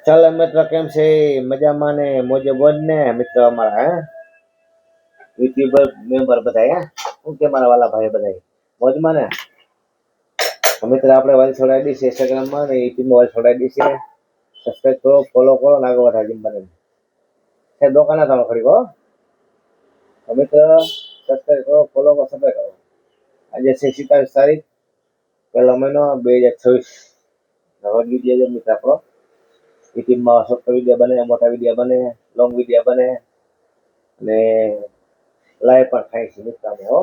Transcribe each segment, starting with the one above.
ચાલો મિત્ર, કેમ છે? મજામાં ને મોજે બોજ ને મિત્ર અમારા યુટ્યુબર મેમ્બર બધા શું કે મારા વાલા ભાઈ બધા મોજમાં ને? મિત્ર આપણે વાલ છોડાવી દઈશ ઇન્સ્ટાગ્રામમાં ને યુટ્યુબમાં વાલ છોડાવી દઈશ. સબસ્ક્રાઈબ કરો, ફોલો કરો ને આગળ વધારે જીમ બને છે દુકાન તમે ખરી કહો મિત્ર. સબસ્ક્રાઈબ કરો, ફોલો કરો, સબસ્ક્રાઈબ કરો. આજે છે 27 તારીખ, પહેલો મહિનો 2026. નવો વિડીયો મિત્ર આપણો યુટ્યુબમાં શોર્ટ વિડીયો બને, મોટા વિડીયો બને, લોંગ વિડીયો બને અને લાઈવ પણ થાય છે મિત્ર અમે હો.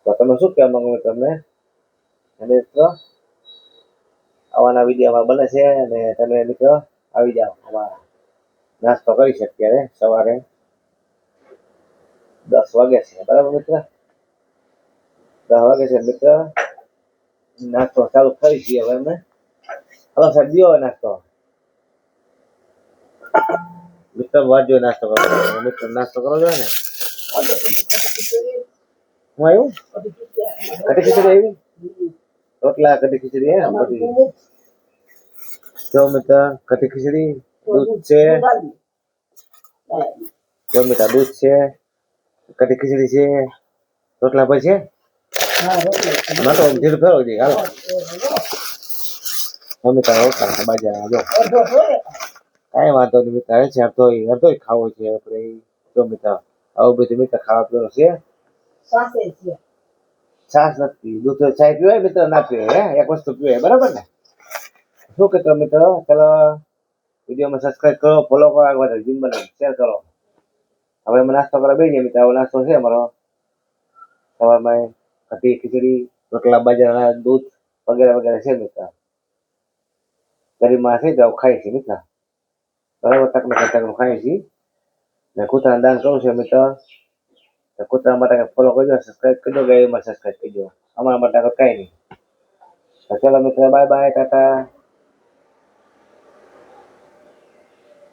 તો તમે શું કહેવા માંગો તમને મિત્રો? આવવાના વિડીયોમાં બને છે અને તમે મિત્રો આવી જાઓ. અમારા નાસ્તો કરી છે અત્યારે સવારે 10 વાગે છે, બરાબર મિત્ર? 10 વાગે છે મિત્ર, નાસ્તો ચાલુ કરી છીએ હવે અમે. હલો સાહેબ, દિયો નાસ્તો મિત્ર. વાજો નાસ્તો કરો મિત્ર, નાસ્તો કરો છો ને? હું આવ્યું કટી ખીચડી આવી, રોટલા કટી ખીચડી હે બધી. જો મિત્ર કટી ખીચડી, દૂધ છે. જો મિત્ર દૂધ છે, કટી ખીચડી છે, રોટલા પર છે. ના તો ધીરે ફેરવ દે હાલો. મિત્ર રોટલા બાજરા જો કાંઈ વાંધો નહીં મિત્ર. છે અડધો ખાવો છે આપણે. જો મિત્ર આવું બધું મિત્ર ખાવા પીવાનું છે. છાશ નથી, દૂધ ચાય પીવાય મિત્ર? ના પીવાય હે, એક વસ્તુ પીવાય, બરાબર ને? શું કહેતો મિત્ર? ચાલો વિડીયોમાં સબસ્ક્રાઈબ કરો, ફોલો કરો, આગળ જીમ બને શેર કરો. હવે અમે નાસ્તો કરવા બેસી ગયા મિત્ર. આવો નાસ્તો છે અમારો સવારમાં, કટી ખીચડી, રોટલા બાજરાના, દૂધ વગેરે વગેરે છે મિત્ર. ગરીબમાં છે તો ખાય છે મિત્ર, બરાબર? ટકનું ખાય છે ને કૂતરાને દાન કરવું છે મિત્ર. કૂતરા માટે ફોલો કરજો, સબસ્ક્રાઈબ કરજો, ગાયમાં સબસ્ક્રાઈબ કરજો. અમારા માટે કાંઈ નહીં. ચાલો મિત્ર, બાય બાય, ટાટા.